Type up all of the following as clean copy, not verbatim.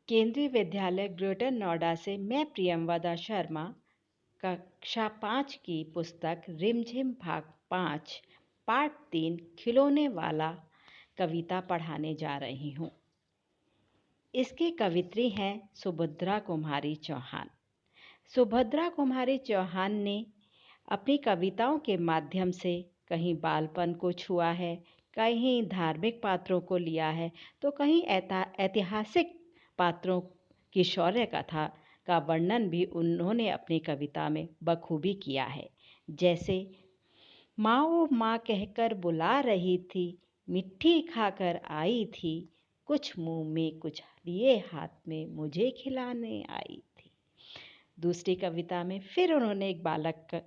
केंद्रीय विद्यालय ग्रेटर नोएडा से मैं प्रियंवदा शर्मा कक्षा 5 की पुस्तक रिमझिम भाग 5 पार्ट 3 खिलौने वाला कविता पढ़ाने जा रही हूँ। इसकी कवित्री हैं सुभद्रा कुमारी चौहान। सुभद्रा कुमारी चौहान ने अपनी कविताओं के माध्यम से कहीं बालपन को छुआ है, कहीं धार्मिक पात्रों को लिया है, तो कहीं ऐतिहासिक पात्रों की शौर्य कथा का वर्णन भी उन्होंने अपनी कविता में बखूबी किया है। जैसे माँ वो माँ कहकर बुला रही थी, मिट्टी खाकर आई थी, कुछ मुंह में कुछ लिए हाथ में मुझे खिलाने आई थी। दूसरी कविता में फिर उन्होंने एक बालक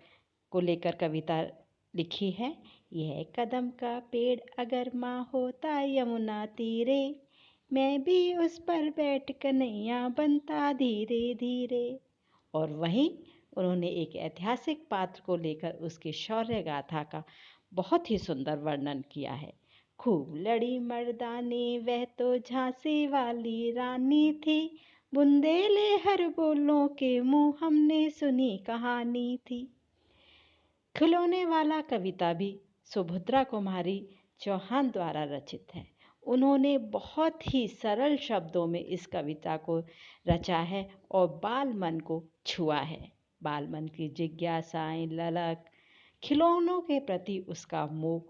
को लेकर कविता लिखी है। यह कदम का पेड़ अगर माँ होता यमुना तीरे, मैं भी उस पर बैठ कन्हैया बनता धीरे धीरे। और वहीं उन्होंने एक ऐतिहासिक पात्र को लेकर उसके शौर्य गाथा का बहुत ही सुंदर वर्णन किया है। खूब लड़ी मर्दानी वह तो झांसी वाली रानी थी, बुंदेले हर बोलों के मुँह हमने सुनी कहानी थी। खिलौने वाला कविता भी सुभद्रा कुमारी चौहान द्वारा रचित है। उन्होंने बहुत ही सरल शब्दों में इस कविता को रचा है और बाल मन को छुआ है। बाल मन की जिज्ञासाएं, ललक, खिलौनों के प्रति उसका मोह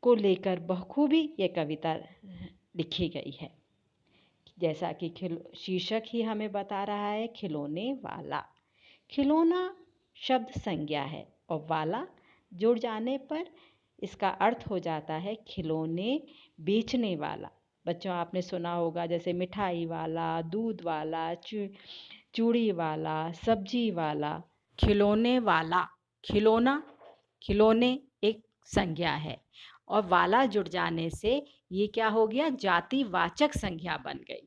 को लेकर बखूबी ये कविता लिखी गई है। जैसा कि शीर्षक ही हमें बता रहा है, खिलौने वाला। खिलौना शब्द संज्ञा है और वाला जुड़ जाने पर इसका अर्थ हो जाता है खिलौने बेचने वाला। बच्चों, आपने सुना होगा जैसे मिठाई वाला, दूध वाला, चूड़ी वाला, सब्जी वाला। खिलौने वाला, खिलौना, खिलौने एक संज्ञा है और वाला जुड़ जाने से ये क्या हो गया, जातिवाचक संज्ञा बन गई।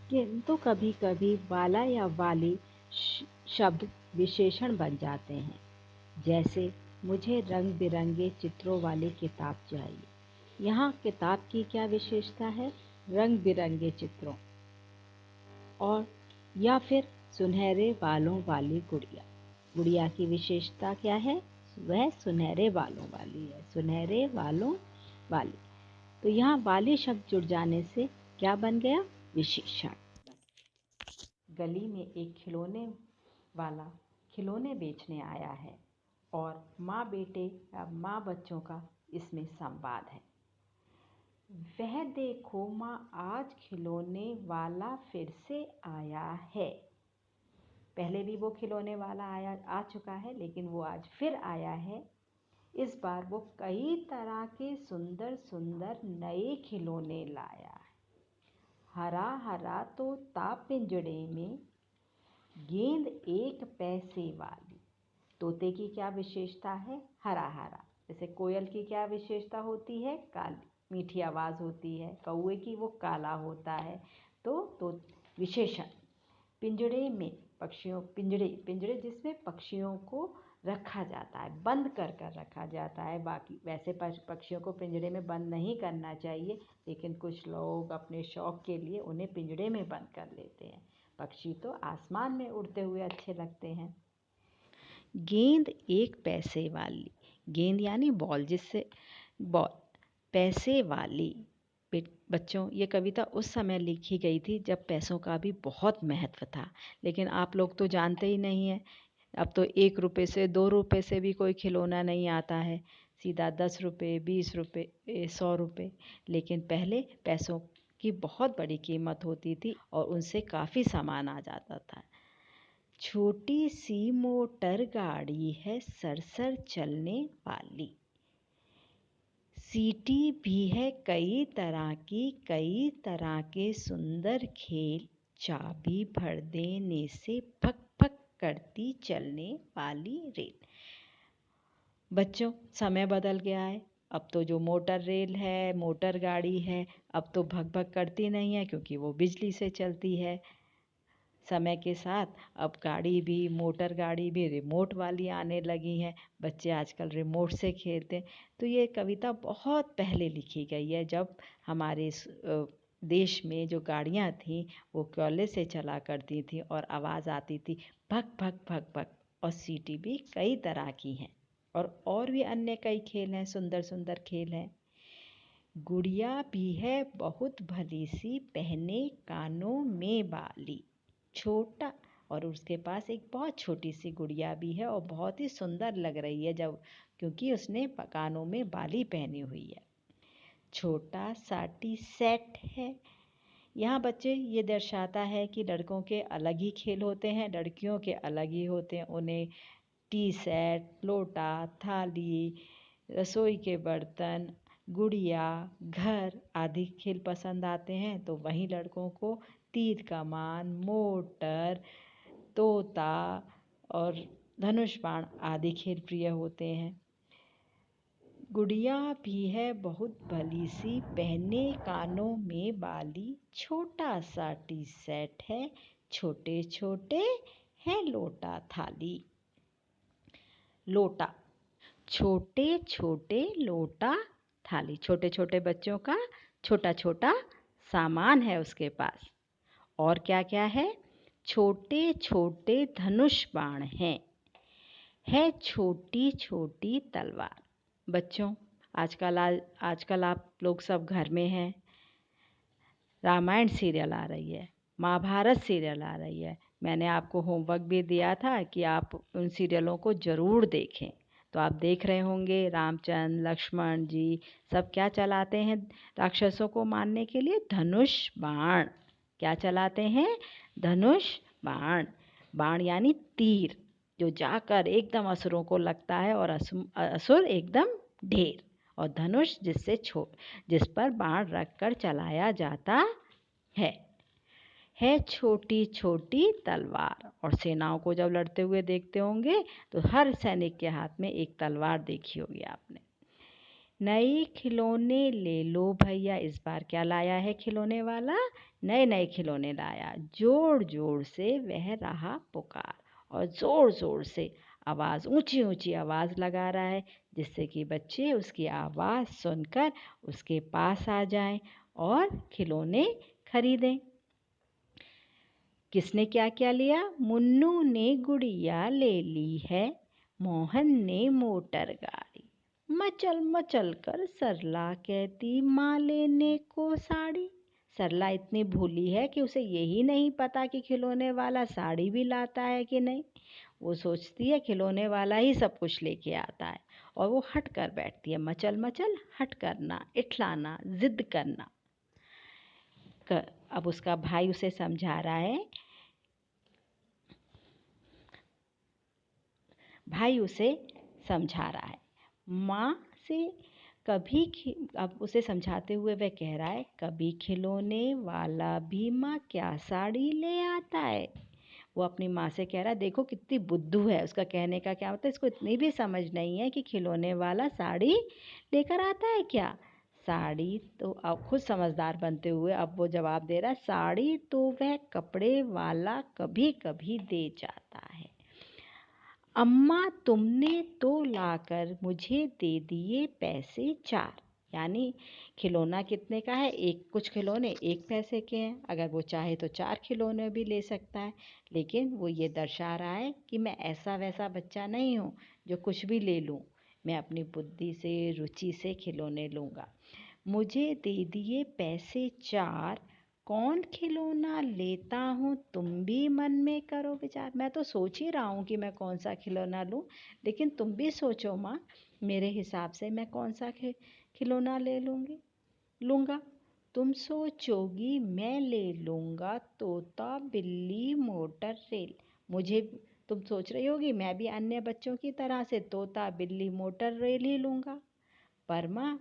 किंतु कभी कभी वाला या वाली शब्द विशेषण बन जाते हैं। जैसे मुझे रंग बिरंगे चित्रों वाली किताब चाहिए। यहाँ किताब की क्या विशेषता है, रंग बिरंगे चित्रों। और या फिर सुनहरे बालों वाली गुड़िया। गुड़िया की विशेषता क्या है, वह सुनहरे बालों वाली है, सुनहरे बालों वाली। तो यहाँ वाली शब्द जुड़ जाने से क्या बन गया, विशेषण। गली में एक खिलौने वाला खिलौने बेचने आया है और माँ बेटे या माँ बच्चों का इसमें संवाद है। वह देखो माँ, आज खिलौने वाला फिर से आया है। पहले भी वो खिलौने वाला आ चुका है, लेकिन वो आज फिर आया है। इस बार वो कई तरह के सुंदर सुंदर नए खिलौने लाया है। हरा हरा तोता पिंजड़े में, गेंद 1 पैसे वाली। तोते की क्या विशेषता है, हरा हरा। जैसे कोयल की क्या विशेषता होती है, काली मीठी आवाज़ होती है। कौवे की वो काला होता है। तो विशेषण। पिंजड़े में, पक्षियों, पिंजड़े जिसमें पक्षियों को रखा जाता है, बंद कर कर रखा जाता है। बाकी वैसे पक्षियों को पिंजड़े में बंद नहीं करना चाहिए, लेकिन कुछ लोग अपने शौक के लिए उन्हें पिंजड़े में बंद कर लेते हैं। पक्षी तो आसमान में उड़ते हुए अच्छे लगते हैं। गेंद 1 पैसे वाली, गेंद यानी बॉल, जिससे बॉल, पैसे वाली। बच्चों, ये कविता उस समय लिखी गई थी जब पैसों का भी बहुत महत्व था, लेकिन आप लोग तो जानते ही नहीं हैं। अब तो 1 रुपये से 2 रुपये से भी कोई खिलौना नहीं आता है, सीधा 10 रुपये, 20 रुपये, 100 रुपये। लेकिन पहले पैसों की बहुत बड़ी कीमत होती थी और उनसे काफ़ी सामान आ जाता था। छोटी सी मोटर गाड़ी है सरसर चलने वाली, सीटी भी है कई तरह के सुंदर खेल, चाबी भर देने से फक फक करती चलने वाली रेल। बच्चों, समय बदल गया है। अब तो जो मोटर रेल है, मोटर गाड़ी है, अब तो भग भग करती नहीं है क्योंकि वो बिजली से चलती है। समय के साथ अब गाड़ी भी, मोटर गाड़ी भी रिमोट वाली आने लगी हैं। बच्चे आजकल रिमोट से खेलते हैं। तो ये कविता बहुत पहले लिखी गई है, जब हमारे देश में जो गाड़ियाँ थीं वो कोयले से चला करती थी और आवाज़ आती थी भक भक भक भक, और सीटी भी कई तरह की हैं। और भी अन्य कई खेल हैं, सुंदर सुंदर खेल हैं। गुड़िया भी है बहुत भली सी, पहने कानों में बाली। छोटा, और उसके पास एक बहुत छोटी सी गुड़िया भी है और बहुत ही सुंदर लग रही है जब, क्योंकि उसने कानों में बाली पहनी हुई है। छोटा सा टी सेट है। यहाँ बच्चे ये दर्शाता है कि लड़कों के अलग ही खेल होते हैं, लड़कियों के अलग ही होते हैं। उन्हें टी सेट, लोटा, थाली, रसोई के बर्तन, गुड़िया, घर आदि खेल पसंद आते हैं, तो वहीं लड़कों को तीर कमान, मोटर, तोता और धनुष बाण आदि खेल प्रिय होते हैं। गुड़िया भी है बहुत भली सी, पहने कानों में बाली। छोटा सा टी सेट है, छोटे छोटे है लोटा थाली। लोटा, छोटे छोटे लोटा थाली। छोटे छोटे बच्चों का छोटा छोटा सामान है उसके पास। और क्या क्या है? छोटे छोटे धनुष बाण हैं, है छोटी छोटी तलवार। बच्चों, आजकल आप लोग सब घर में हैं। रामायण सीरियल आ रही है, महाभारत सीरियल आ रही है। मैंने आपको होमवर्क भी दिया था कि आप उन सीरियलों को ज़रूर देखें। तो आप देख रहे होंगे रामचंद्र, लक्ष्मण जी सब क्या चलाते हैं राक्षसों को मारने के लिए? धनुष बाण। क्या चलाते हैं? धनुष बाण। बाण यानी तीर, जो जाकर एकदम असुरों को लगता है और असुर एकदम ढेर। और धनुष जिस पर बाण रखकर चलाया जाता है छोटी छोटी तलवार। और सेनाओं को जब लड़ते हुए देखते होंगे तो हर सैनिक के हाथ में एक तलवार देखी होगी आपने। नए खिलौने ले लो भैया, इस बार क्या लाया है खिलौने वाला? नए नए खिलौने लाया। जोर जोर से वह रहा पुकार, और जोर जोर से आवाज़, ऊंची ऊंची आवाज़ लगा रहा है, जिससे कि बच्चे उसकी आवाज़ सुनकर उसके पास आ जाएं और खिलौने खरीदें। किसने क्या क्या लिया? मुन्नू ने गुड़िया ले ली है, मोहन ने मोटर गाड़ी। मचल मचल कर सरला कहती माँ लेने को साड़ी। सरला इतनी भूली है कि उसे यही नहीं पता कि खिलौने वाला साड़ी भी लाता है कि नहीं। वो सोचती है खिलौने वाला ही सब कुछ लेके आता है, और वो हट कर बैठती है। मचल मचल, हट करना, इठलाना, जिद करना। अब उसका भाई उसे समझा रहा है, भाई उसे समझा रहा है माँ से अब उसे समझाते हुए वह कह रहा है, कभी खिलौने वाला भी माँ क्या साड़ी ले आता है। वो अपनी माँ से कह रहा है, देखो कितनी बुद्धू है। उसका कहने का क्या होता है, इसको इतनी भी समझ नहीं है कि खिलौने वाला साड़ी लेकर आता है क्या। साड़ी तो अब खुद समझदार बनते हुए अब वो जवाब दे रहा है, साड़ी तो वह कपड़े वाला कभी कभी दे जाता है। अम्मा तुमने तो लाकर मुझे दे दिए पैसे 4। यानी खिलौना कितने का है? कुछ खिलौने 1 पैसे के हैं, अगर वो चाहे तो 4 खिलौने भी ले सकता है। लेकिन वो ये दर्शा रहा है कि मैं ऐसा वैसा बच्चा नहीं हूँ जो कुछ भी ले लूँ। मैं अपनी बुद्धि से, रुचि से खिलौने लूँगा। मुझे दे दिए पैसे 4, कौन खिलौना लेता हूँ, तुम भी मन में करो विचार। मैं तो सोच ही रहा हूँ कि मैं कौन सा खिलौना लूँ, लेकिन तुम भी सोचो माँ, मेरे हिसाब से मैं कौन सा खिलौना लूँगा। तुम सोचोगी मैं ले लूँगा तोता बिल्ली मोटर रेल। मुझे तुम सोच रही होगी मैं भी अन्य बच्चों की तरह से तोता बिल्ली मोटर रेल ही लूँगा, पर माँ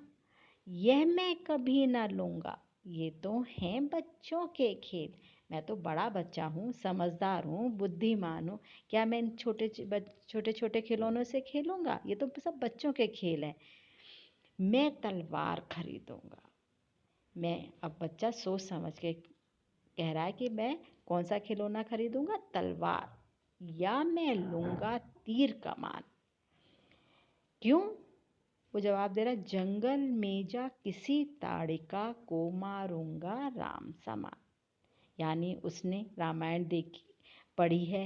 यह मैं कभी ना लूँगा। ये तो हैं बच्चों के खेल। मैं तो बड़ा बच्चा हूँ, समझदार हूँ, बुद्धिमान हूँ। क्या मैं इन छोटे छोटे खिलौनों से खेलूँगा? ये तो सब बच्चों के खेल हैं। मैं तलवार खरीदूँगा। अब बच्चा सोच समझ के कह रहा है कि मैं कौन सा खिलौना खरीदूँगा? तलवार, या मैं लूँगा तीर कमान। क्यों? वो जवाब दे रहा है, जंगल में जा किसी ताड़िका को मारूंगा राम समान। यानी उसने रामायण देखी, पढ़ी है,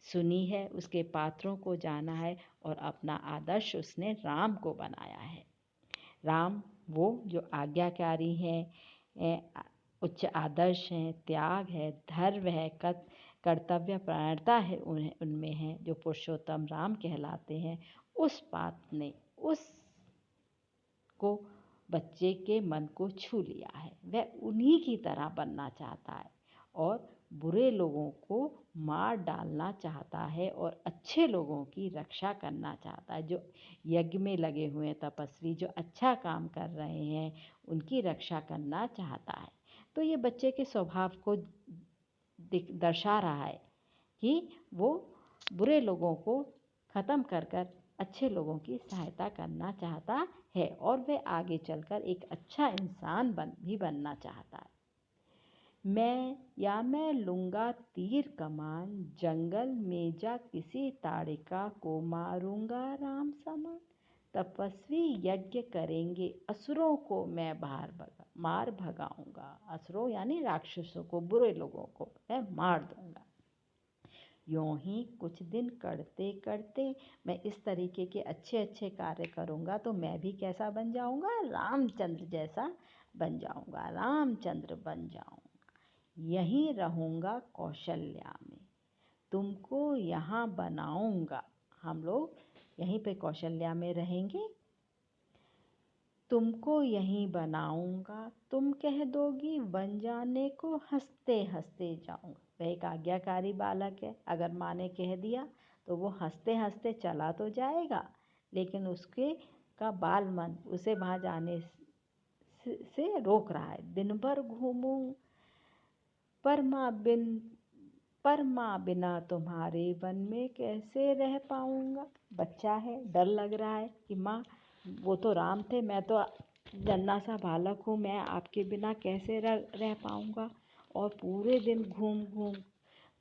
सुनी है, उसके पात्रों को जाना है और अपना आदर्श उसने राम को बनाया है। राम वो जो आज्ञाकारी हैं, उच्च आदर्श हैं, त्याग है, धर्म है, कर्तव्य परायणता है उनमें है, जो पुरुषोत्तम राम कहलाते हैं। उस बात ने उसको बच्चे के मन को छू लिया है। वह उन्हीं की तरह बनना चाहता है और बुरे लोगों को मार डालना चाहता है और अच्छे लोगों की रक्षा करना चाहता है। जो यज्ञ में लगे हुए हैं तपस्वी, जो अच्छा काम कर रहे हैं, उनकी रक्षा करना चाहता है। तो ये बच्चे के स्वभाव को दर्शा रहा है कि वो बुरे लोगों को ख़त्म कर कर अच्छे लोगों की सहायता करना चाहता है और वह आगे चलकर एक अच्छा इंसान भी बनना चाहता है। मैं लूँगा तीर कमान, जंगल में जा किसी ताड़िका को मारूंगा राम समान। तपस्वी यज्ञ करेंगे, असुरों को मैं मार भगाऊंगा। असुरों यानी राक्षसों को, बुरे लोगों को मैं मार दूंगा। यूं ही कुछ दिन करते करते मैं इस तरीके के अच्छे अच्छे कार्य करूंगा तो मैं भी कैसा बन जाऊंगा, रामचंद्र जैसा बन जाऊंगा, रामचंद्र बन जाऊंगा। यहीं रहूंगा कौशल्या में, तुमको यहाँ बनाऊंगा। हम लोग यहीं पे कौशल्या में रहेंगे, तुमको यहीं बनाऊंगा। तुम कह दोगी बन जाने को, हंसते हंसते जाऊंगा। वह एक आज्ञाकारी बालक है, अगर माँ ने कह दिया तो वो हंसते हंसते चला तो जाएगा, लेकिन उसके का बाल मन उसे वहाँ जाने से रोक रहा है। दिन भर घूमूं पर माँ बिना तुम्हारे वन में कैसे रह पाऊंगा। बच्चा है, डर लग रहा है कि माँ वो तो राम थे, मैं तो नन्हा सा बालक हूँ, मैं आपके बिना कैसे रह पाऊंगा। और पूरे दिन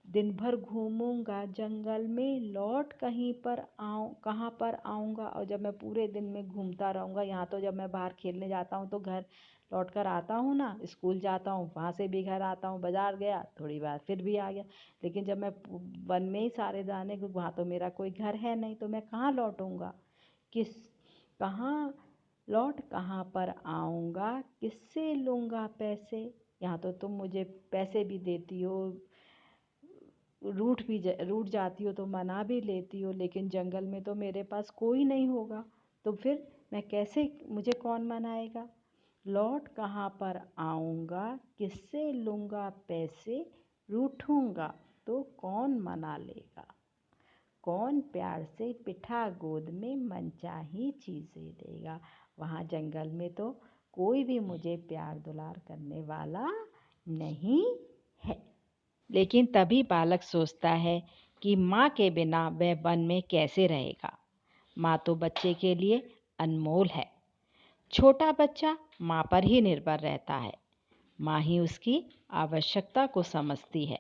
दिन भर घूमूंगा जंगल में, लौट कहाँ पर आऊँगा। और जब मैं पूरे दिन में घूमता रहूँगा, यहाँ तो जब मैं बाहर खेलने जाता हूँ तो घर लौट कर आता हूँ ना, स्कूल जाता हूँ वहाँ से भी घर आता हूँ, बाज़ार गया थोड़ी बार फिर भी आ गया। लेकिन जब मैं वन में ही सारे जाने, वहाँ तो मेरा कोई घर है नहीं, तो मैं कहाँ लौटूंगा, कहाँ पर आऊँगा, किससे लूँगा पैसे। यहाँ तो तुम मुझे पैसे भी देती हो, रूठ जाती हो तो मना भी लेती हो, लेकिन जंगल में तो मेरे पास कोई नहीं होगा, तो फिर मैं कैसे, मुझे कौन मनाएगा। लौट कहाँ पर आऊँगा, किससे लूँगा पैसे, रूठूंगा तो कौन मना लेगा। कौन प्यार से पिठा गोद में मनचाही चीज़ें देगा। वहाँ जंगल में तो कोई भी मुझे प्यार दुलार करने वाला नहीं है। लेकिन तभी बालक सोचता है कि माँ के बिना वह वन में कैसे रहेगा। माँ तो बच्चे के लिए अनमोल है। छोटा बच्चा माँ पर ही निर्भर रहता है, माँ ही उसकी आवश्यकता को समझती है।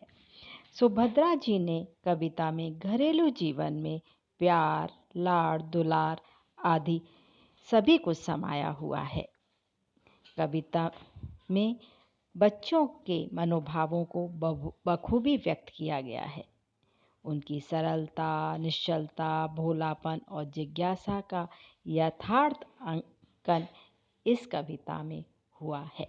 सुभद्रा जी ने कविता में घरेलू जीवन में प्यार, लाड़, दुलार आदि सभी कुछ समाया हुआ है। कविता में बच्चों के मनोभावों को बखूबी व्यक्त किया गया है। उनकी सरलता, निश्चलता, भोलापन और जिज्ञासा का यथार्थ अंकन इस कविता में हुआ है।